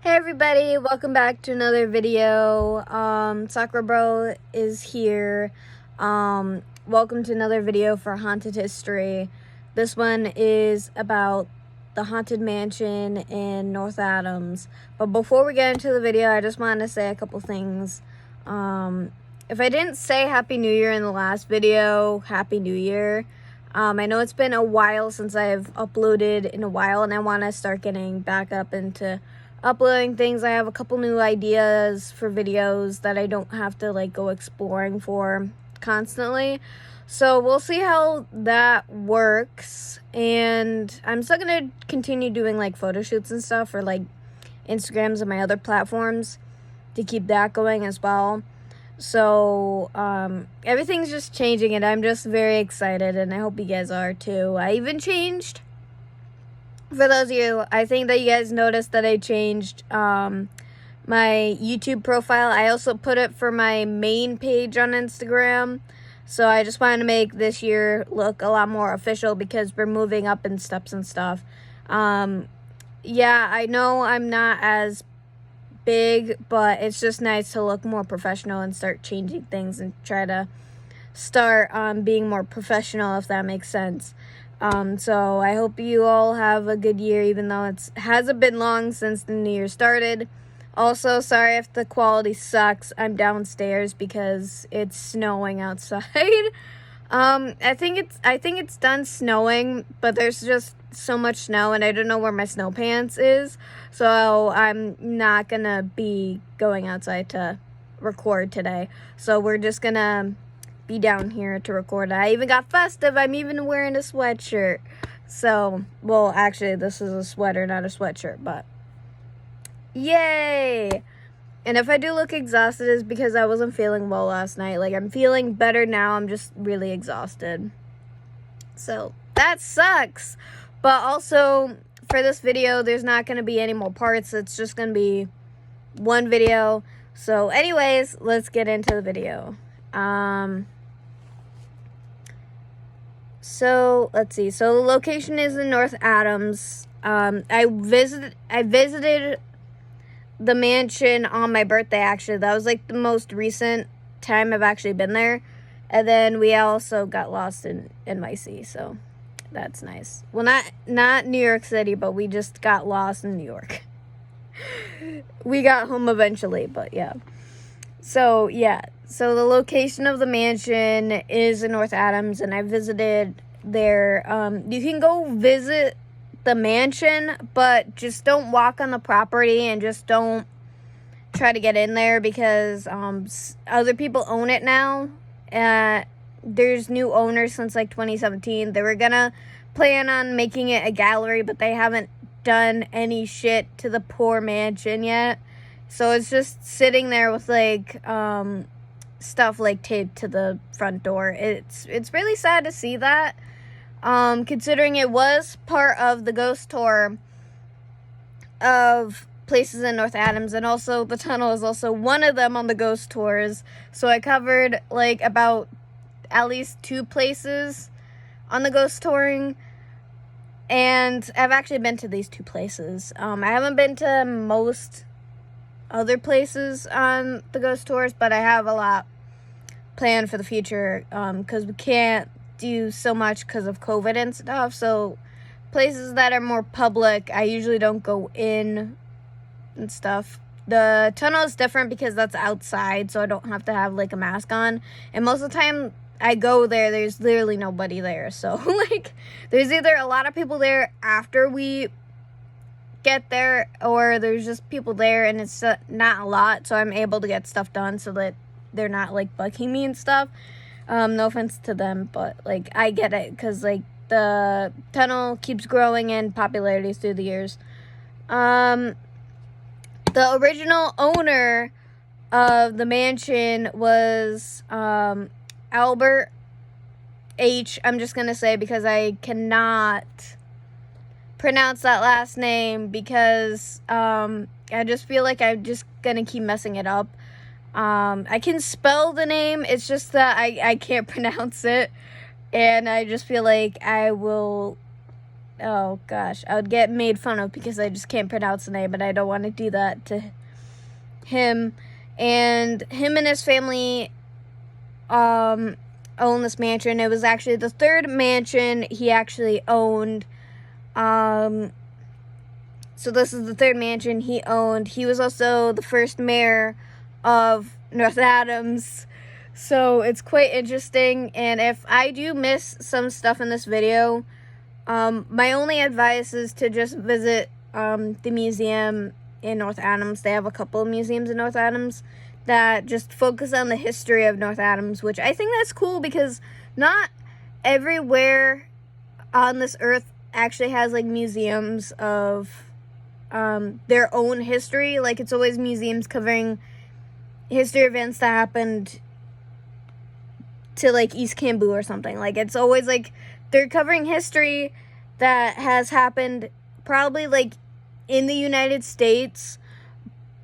Hey everybody, welcome back to another video. Sakura Bro is here. Welcome to another video for Haunted History. This one is about the Haunted Mansion in North Adams. But before we get into the video, I just want to say a couple things. If I didn't say Happy New Year in the last video, Happy New Year. I know it's been a while since I've uploaded in a while, and I want to start getting back up into uploading things. I have a couple new ideas for videos that I don't have to go exploring for constantly. So we'll see how that works. And I'm still gonna continue doing photo shoots and stuff for Instagrams and my other platforms to keep that going as well. So everything's just changing and I'm just very excited, and I hope you guys are too. I even changed, for those of you, I think that you guys noticed that I changed my YouTube profile. I also put it for my main page on Instagram. So I just wanted to make this year look a lot more official because we're moving up in steps and stuff. Yeah, I know I'm not as big, but it's just nice to look more professional and start changing things and try to start being more professional, if that makes sense. So I hope you all have a good year, even though it hasn't been long since the new year started. Also, sorry if the quality sucks. I'm downstairs because it's snowing outside. I think it's done snowing, but there's just so much snow, and I don't know where my snow pants is. So I'm not gonna be going outside to record today. So we're just gonna be down here to record. I even got festive. I'm even wearing a sweatshirt. So, well, actually, this is a sweater, not a sweatshirt, but yay! And if I do look exhausted, it's because I wasn't feeling well last night. I'm feeling better now. I'm just really exhausted. So, that sucks. But also, for this video, there's not going to be any more parts. It's just going to be one video. So, anyways, let's get into the video. So let's see. So the location is in North Adams. I visited the mansion on my birthday, actually. That was the most recent time I've actually been there. And then we also got lost in NYC, so that's nice. Well, not New York City, but we just got lost in New York. We got home eventually, but yeah. So, yeah. So, the location of the mansion is in North Adams, and I visited there. You can go visit the mansion, but just don't walk on the property and just don't try to get in there because other people own it now. There's new owners since 2017. They were gonna plan on making it a gallery, but they haven't done any shit to the poor mansion yet. So it's just sitting there with stuff taped to the front door. It's really sad to see that, considering it was part of the ghost tour of places in North Adams, and also the tunnel is also one of them on the ghost tours. So I covered about at least 2 places on the ghost touring, and I've actually been to these 2 places. I haven't been to most other places on the ghost tours, but I have a lot planned for the future because we can't do so much because of COVID and stuff. So places that are more public, I usually don't go in and stuff. The tunnel is different because that's outside, so I don't have to have a mask on, and most of the time I go there, there's literally nobody there. So there's either a lot of people there after we get there, or there's just people there and it's not a lot, so I'm able to get stuff done so that they're not bugging me and stuff. No offense to them, but I get it because the tunnel keeps growing in popularity through the years. The original owner of the mansion was Albert H. I'm just gonna say, because I cannot pronounce that last name, because I just feel I'm just gonna keep messing it up. I can spell the name, it's just that I can't pronounce it, and I just feel I will oh gosh, I would get made fun of because I just can't pronounce the name, but I don't want to do that to him. And him and his family own this mansion. It was actually the third mansion he actually owned. So this is the third mansion he owned. He was also the first mayor of North Adams. So it's quite interesting. And if I do miss some stuff in this video, my only advice is to just visit the museum in North Adams. They have a couple of museums in North Adams that just focus on the history of North Adams, which I think that's cool because not everywhere on this earth actually has like museums of their own history. Like, it's always museums covering history events that happened to like East Cambu or something. Like, it's always like they're covering history that has happened probably like in the United States,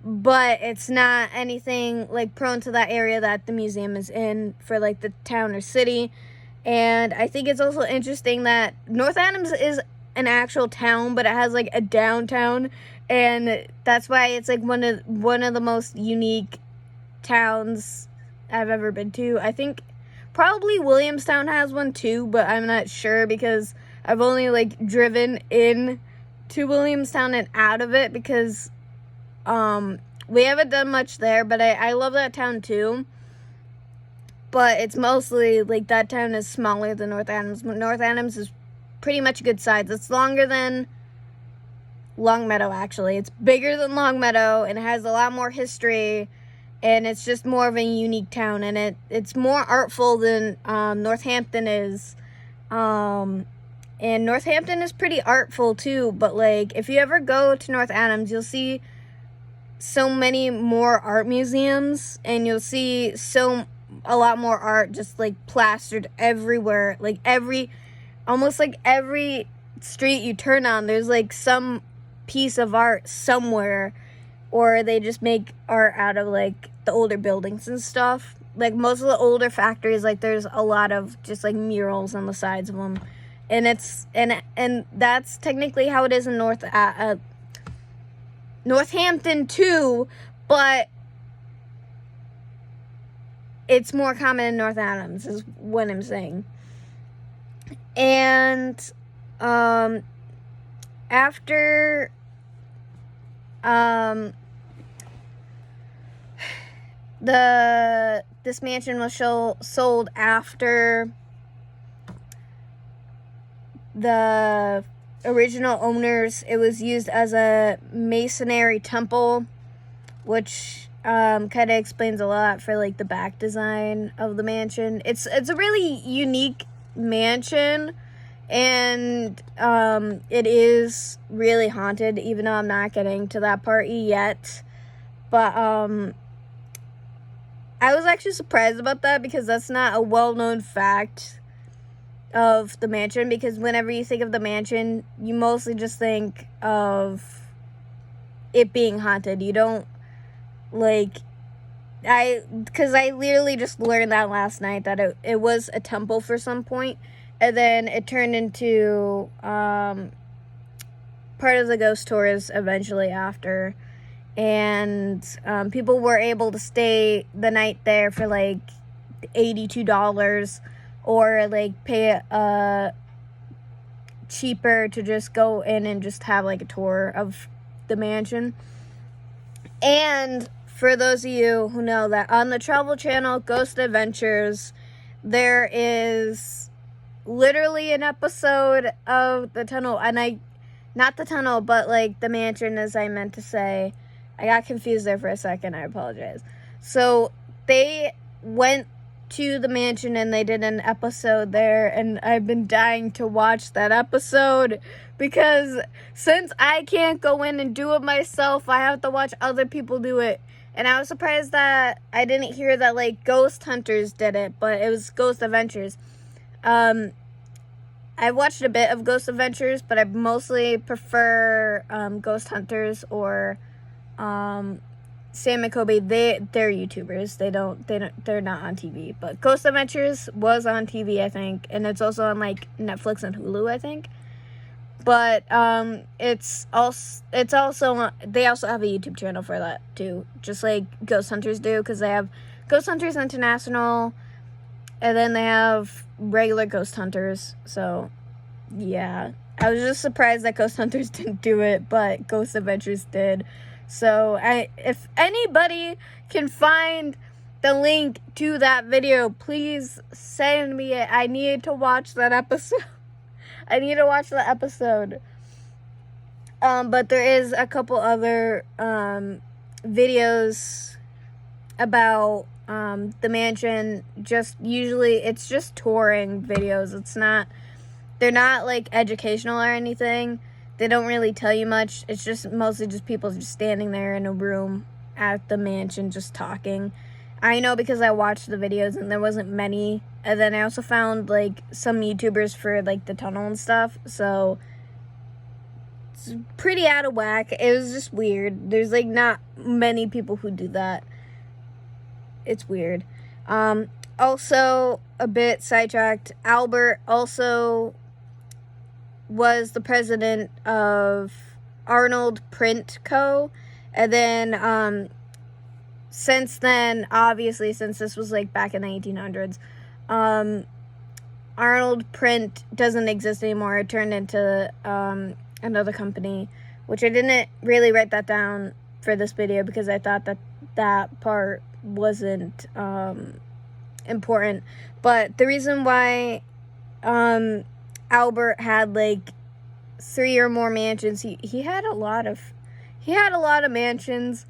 but it's not anything like prone to that area that the museum is in for like the town or city. And I think it's also interesting that North Adams is an actual town, but it has like a downtown, and that's why it's like one of the most unique towns I've ever been to. I think probably Williamstown has one too, but I'm not sure because I've only like driven in to Williamstown and out of it because we haven't done much there, but I love that town too. But it's mostly like that town is smaller than North Adams. North Adams is pretty much a good size. It's longer than Longmeadow, actually. It's bigger than Longmeadow, and it has a lot more history, and it's just more of a unique town, and it's more artful than Northampton is. And Northampton is pretty artful too, but like if you ever go to North Adams, you'll see so many more art museums, and you'll see a lot more art just like plastered everywhere. Like almost like every street you turn on, there's like some piece of art somewhere, or they just make art out of like the older buildings and stuff. Like most of the older factories, like there's a lot of just like murals on the sides of them, and it's and that's technically how it is in Northampton too, but it's more common in North Adams is what I'm saying. And after this mansion was sold after the original owners, it was used as a masonry temple, which kind of explains a lot for like the back design of the mansion. It's a really unique mansion, and it is really haunted, even though I'm not getting to that part yet. But I was actually surprised about that because that's not a well-known fact of the mansion, because whenever you think of the mansion, you mostly just think of it being haunted. You don't because I literally just learned that last night, that it was a temple for some point, and then it turned into part of the ghost tours eventually after, and people were able to stay the night there for like $82, or like pay cheaper to just go in and just have like a tour of the mansion. And for those of you who know that on the Travel Channel, Ghost Adventures, there is literally an episode of the tunnel, and not the tunnel, but like the mansion, as I meant to say. I got confused there for a second, I apologize. So they went to the mansion and they did an episode there, and I've been dying to watch that episode because since I can't go in and do it myself, I have to watch other people do it. And I was surprised that I didn't hear that like Ghost Hunters did it, but it was Ghost Adventures. I watched a bit of Ghost Adventures, but I mostly prefer Ghost Hunters or Sam and Kobe. They're YouTubers. They're not on TV. But Ghost Adventures was on TV, I think, and it's also on like Netflix and Hulu, I think. But it's also they also have a YouTube channel for that too, just like Ghost Hunters do, because they have Ghost Hunters International, and then they have regular Ghost Hunters. So yeah, I was just surprised that Ghost Hunters didn't do it, but Ghost Adventures did. So if anybody can find the link to that video, please send me it. I need to watch that episode. I need to watch the episode. But there is a couple other videos about the mansion. Usually it's just touring videos. They're not like educational or anything. They don't really tell you much. It's just mostly just people just standing there in a room at the mansion just talking. I know because I watched the videos and there wasn't many. And then I also found like some YouTubers for like the tunnel and stuff. So it's pretty out of whack. It was just weird. There's like not many people who do that. It's weird. Also, a bit sidetracked, Albert also was the president of Arnold Print Co. And then since then, obviously, since this was like back in the 1800s, Arnold Print doesn't exist anymore. It turned into another company, which I didn't really write that down for this video because I thought that part wasn't important. But the reason why Albert had like 3 or more mansions, he had a lot of mansions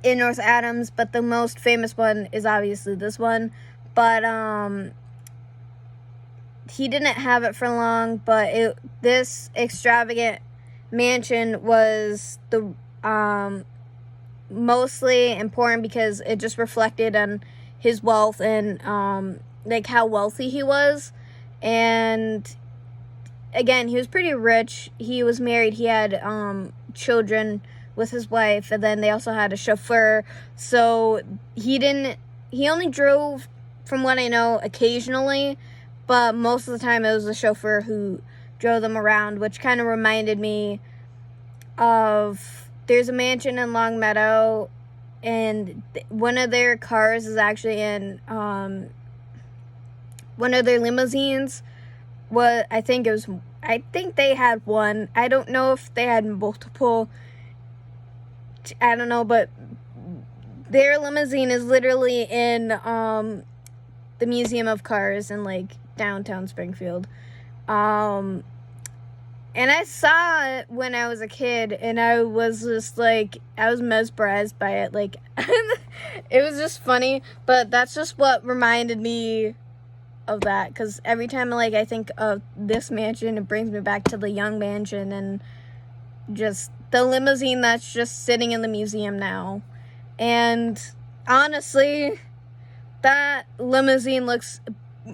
in North Adams, but the most famous one is obviously this one. But he didn't have it for long, but this extravagant mansion was the mostly important because it just reflected on his wealth and like how wealthy he was. And again, he was pretty rich. He was married. He had children with his wife, and then they also had a chauffeur. So he only drove, from what I know, occasionally, but most of the time it was the chauffeur who drove them around, which kind of reminded me of, there's a mansion in Longmeadow, and one of their cars is actually in one of their limousines. I think they had one. I don't know if they had multiple. I don't know, but their limousine is literally in the Museum of Cars in like downtown Springfield. And I saw it when I was a kid, and I was just like, I was mesmerized by it. Like, it was just funny, but that's just what reminded me of that, because every time like I think of this mansion, it brings me back to the Young Mansion and just the limousine that's just sitting in the museum now. And honestly, that limousine looks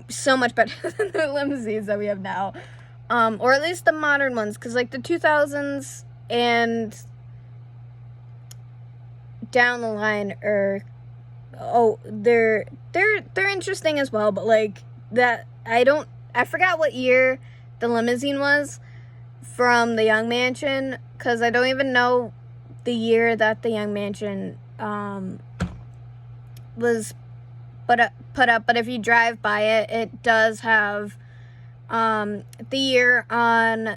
so much better than the limousines that we have now, or at least the modern ones, because like the 2000s and down the line are, they're interesting as well, but like that, I forgot what year the limousine was from the Young Mansion, because I don't even know the year that the Young Mansion was put up, but if you drive by it, it does have the year on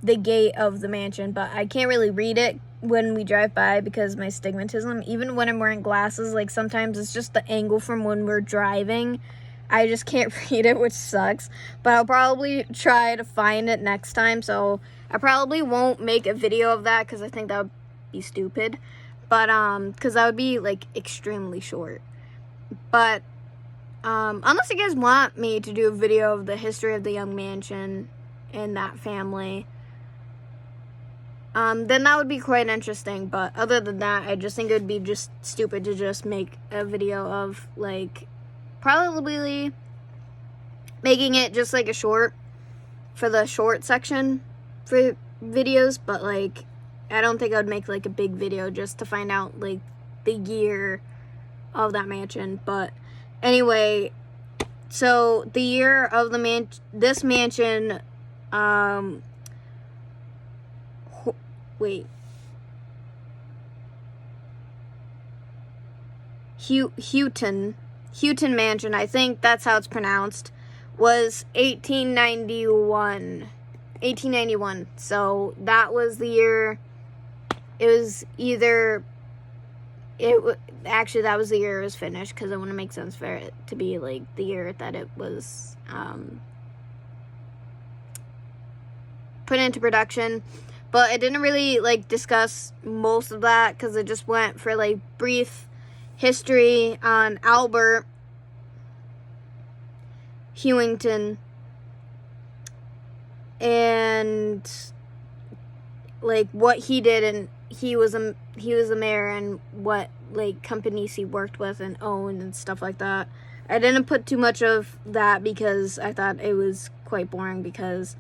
the gate of the mansion, but I can't really read it when we drive by because my stigmatism. Even when I'm wearing glasses, like sometimes it's just the angle from when we're driving, I just can't read it, which sucks. But I'll probably try to find it next time, so I probably won't make a video of that because I think that would be stupid. But because that would be like extremely short. But unless you guys want me to do a video of the history of the Young Mansion and that family, then that would be quite interesting. But other than that, I just think it would be just stupid to just make a video of like, probably making it just like a short for the short section for videos. But like, I don't think I would make like a big video just to find out like the year of that mansion. But anyway, So the year of this mansion, Houghton Mansion, I think that's how it's pronounced, was 1891. So that was the year. It was either actually that was the year it was finished, because it wouldn't make sense for it to be like the year that it was put into production. But it didn't really like discuss most of that, because it just went for like brief history on Albert Houghton and like what he did, and he was a mayor, and what like companies he worked with and owned and stuff like that. I didn't put too much of that because I thought it was quite boring, because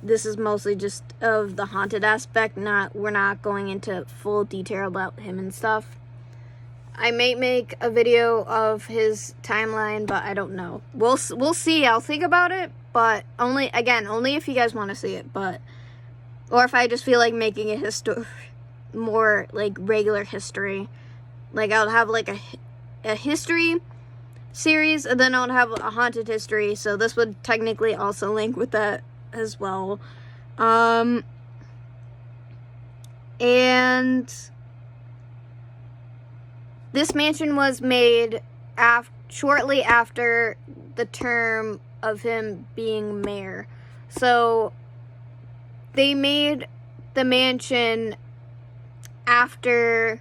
this is mostly just of the haunted aspect. We're not going into full detail about him and stuff. I may make a video of his timeline, but I don't know. We'll see. I'll think about it, but only if you guys want to see it, or if I just feel like making a more like regular history. Like I'll have like a history series, and then I'll have a haunted history. So this would technically also link with that as well. And this mansion was made shortly after the term of him being mayor. So they made the mansion after,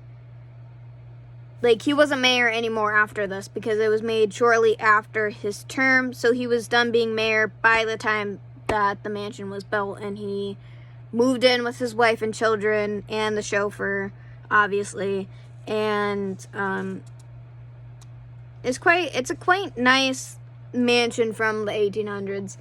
like, he wasn't mayor anymore after this, because it was made shortly after his term. So he was done being mayor by the time that the mansion was built, and he moved in with his wife and children and the chauffeur, obviously. And it's a quite nice mansion from the 1800s.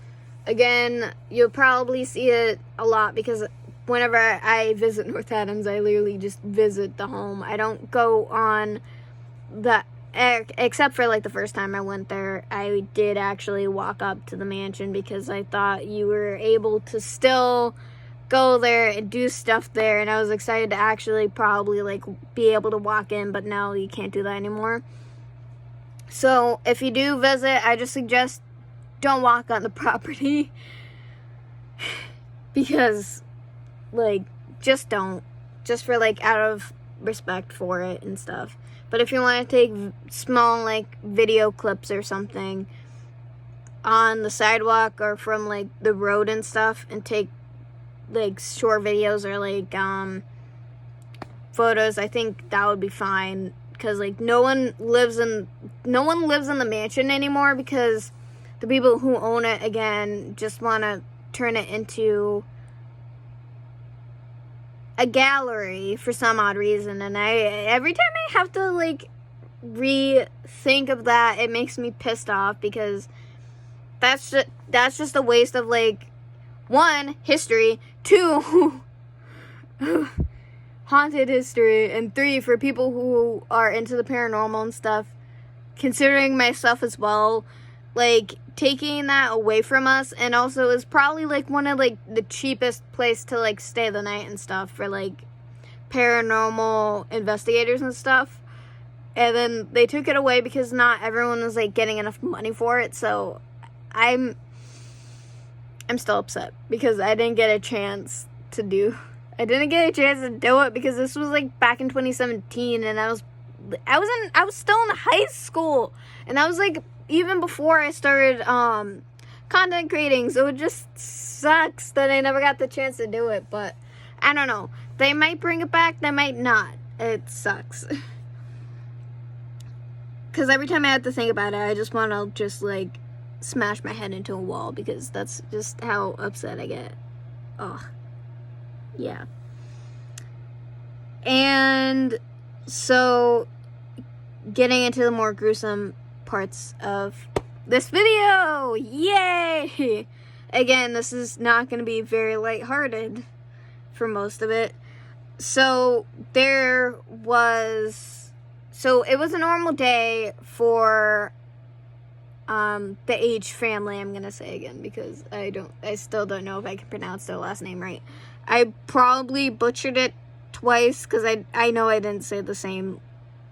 Again, you'll probably see it a lot, because whenever I visit North Adams, I literally just visit the home. I don't go on except for like the first time I went there, I did actually walk up to the mansion, because I thought you were able to still go there and do stuff there, and I was excited to actually probably like be able to walk in, but now you can't do that anymore. So if you do visit, I just suggest don't walk on the property, because like just don't, just for like out of respect for it and stuff. But if you want to take small like video clips or something on the sidewalk or from like the road and stuff, and take like short videos or like photos, I think that would be fine, because like no one lives in the mansion anymore, because the people who own it again just want to turn it into a gallery for some odd reason. And every time I have to like rethink of that, it makes me pissed off, because that's just a waste of like, 1, history, 2, haunted history, and 3, for people who are into the paranormal and stuff, considering myself as well, like taking that away from us. And also is probably like one of like the cheapest place to like stay the night and stuff for like paranormal investigators and stuff. And then they took it away because not everyone was like getting enough money for it. So I'm still upset, because I didn't get a chance to do it, because this was like back in 2017, and I was still in high school, and that was like even before I started content creating. So it just sucks that I never got the chance to do it. But I don't know, they might bring it back, they might not. It sucks. Because every time I have to think about it, I just want to just like smash my head into a wall, because that's just how upset I get. Ugh. Yeah. And so, getting into the more gruesome parts of this video. Yay! Again, this is not going to be very lighthearted for most of it. So, it was a normal day for the H family, I'm gonna say again, because I still don't know if I can pronounce their last name right. I probably butchered it twice, because I know I didn't say the same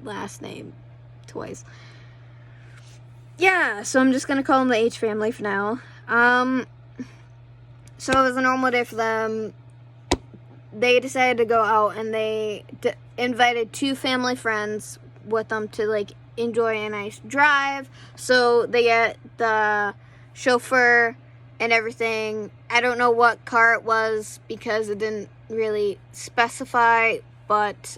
last name twice. Yeah, so I'm just gonna call them the H family for now. So it was a normal day for them. They decided to go out, and they invited 2 family friends with them to, like, enjoy a nice drive. So they get the chauffeur and everything. I don't know what car it was because it didn't really specify, but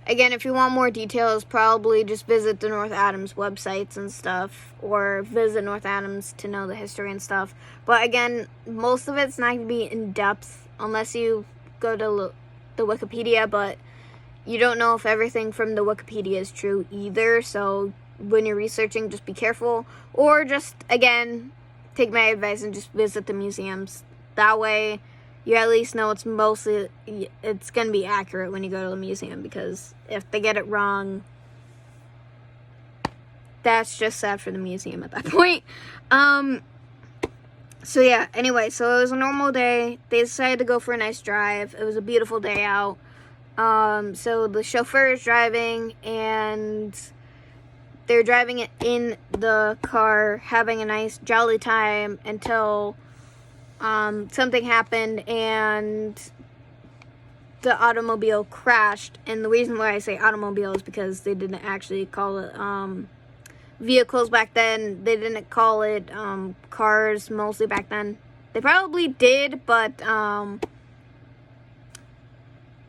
again, if you want more details, probably just visit the North Adams websites and stuff, or visit North Adams to know the history and stuff. But again, most of it's not going to be in depth unless you go to the Wikipedia, but you don't know if everything from the Wikipedia is true either, so when you're researching, just be careful. Or just, again, take my advice and just visit the museums. That way, you at least know it's going to be accurate when you go to the museum, because if they get it wrong, that's just sad for the museum at that point. So yeah, anyway, so it was a normal day. They decided to go for a nice drive. It was a beautiful day out. So the chauffeur is driving, and they're driving it in the car, having a nice jolly time until something happened and the automobile crashed. And the reason why I say automobile is because they didn't actually call it vehicles back then. They didn't call it cars mostly back then. They probably did, but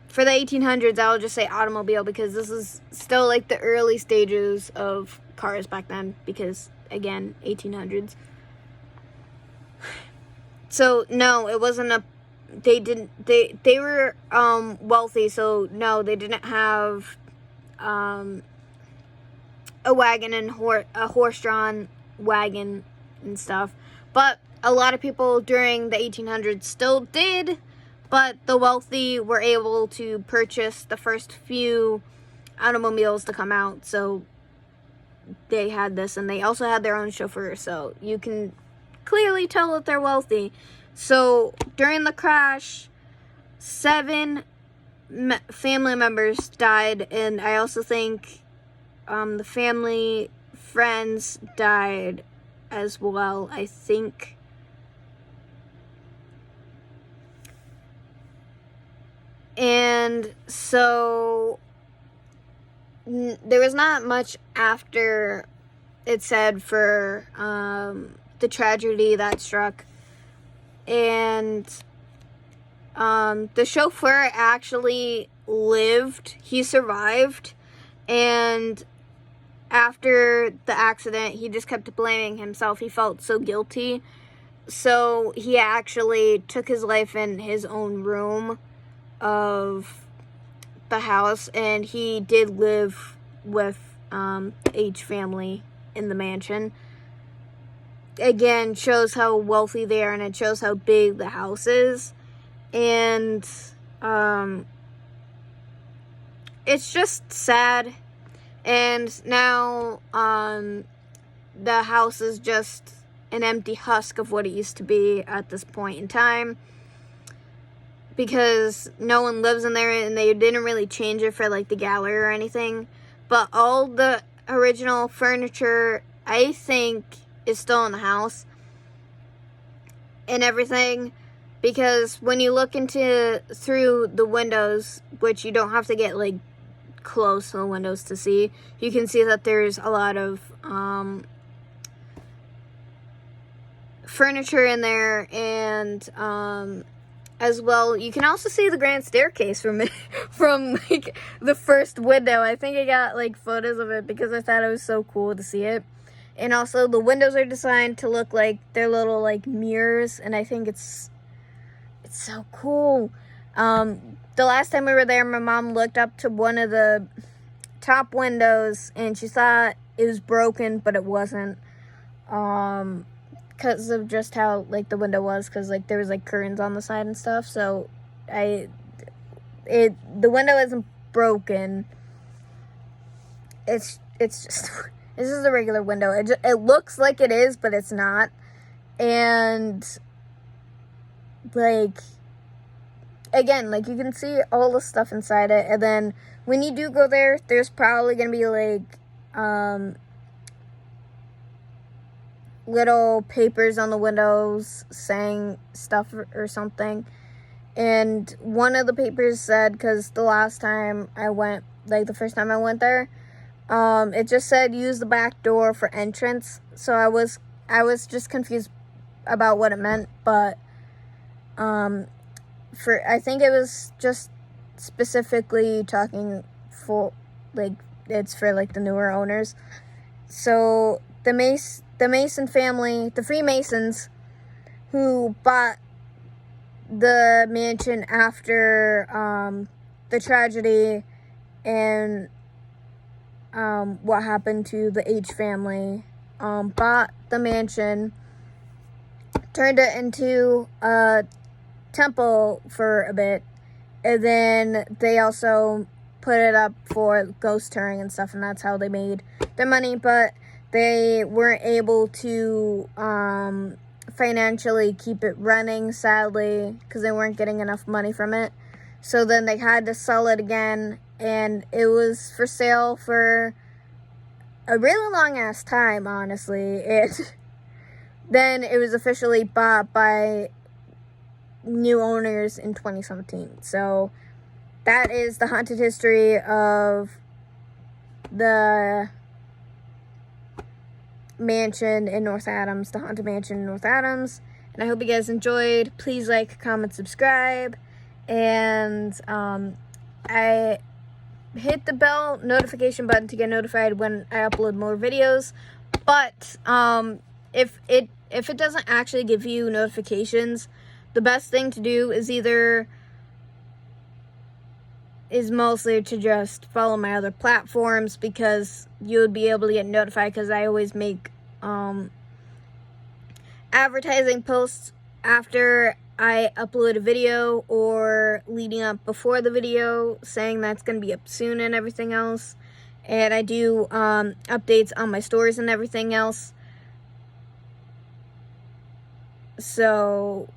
for the 1800s, I'll just say automobile, because this is still like the early stages of cars back then, because again, 1800s. So no, it wasn't they were wealthy, so no, they didn't have a wagon and a horse-drawn wagon and stuff. But a lot of people during the 1800s still did, but the wealthy were able to purchase the first few automobiles to come out, so they had this, and they also had their own chauffeur, so you can clearly tell that they're wealthy. So during the crash, 7 family members died, and I also think the family friends died as well, I think. And so there was not much after it said for the tragedy that struck. And the chauffeur actually lived. He survived. And after the accident, he just kept blaming himself. He felt so guilty. So he actually took his life in his own room of the house, and he did live with H family in the mansion. Again, shows how wealthy they are, and it shows how big the house is. And it's just sad. And now the house is just an empty husk of what it used to be at this point in time, because no one lives in there, and they didn't really change it for like the gallery or anything. But all the original furniture, I think, is still in the house and everything, because when you look through the windows, which you don't have to get like close to the windows to see, you can see that there's a lot of furniture in there. And as well, you can also see the grand staircase from like the first window. I think I got like photos of it because I thought it was so cool to see it. And also the windows are designed to look like they're little like mirrors, and I think it's so cool. The last time we were there, my mom looked up to one of the top windows, and she thought it was broken, but it wasn't. Because of just how like the window was, because like there was like curtains on the side and stuff. So the window isn't broken. It's just This is a regular window. It looks like it is, but it's not. And, like, again, like, you can see all the stuff inside it. And then when you do go there, there's probably going to be, like, little papers on the windows saying stuff or something. And one of the papers said, because the last time I went, like the first time I went there, it just said use the back door for entrance. So I was just confused about what it meant, but I think it was just specifically talking for, like, it's for like the newer owners. So the Mason family, the Freemasons, who bought the mansion after the tragedy and what happened to the H family, bought the mansion, turned it into a temple for a bit, and then they also put it up for ghost touring and stuff, and that's how they made their money. But they weren't able to financially keep it running, sadly, because they weren't getting enough money from it. So then they had to sell it again, and it was for sale for a really long ass time, honestly. Then it was officially bought by new owners in 2017. So that is the haunted history of the mansion in North Adams, the haunted mansion in North Adams. And I hope you guys enjoyed. Please like, comment, subscribe, and I hit the bell notification button to get notified when I upload more videos. But if it doesn't actually give you notifications, the best thing to do is mostly to just follow my other platforms, because you would be able to get notified, because I always make advertising posts after I upload a video or leading up before the video, saying that's going to be up soon and everything else. And I do updates on my stores and everything else. So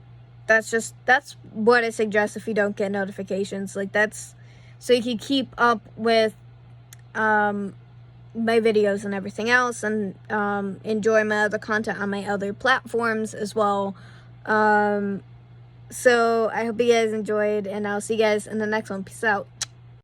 that's what I suggest if you don't get notifications. Like, that's so you can keep up with my videos and everything else, and enjoy my other content on my other platforms as well. So I hope you guys enjoyed, and I'll see you guys in the next one. Peace out.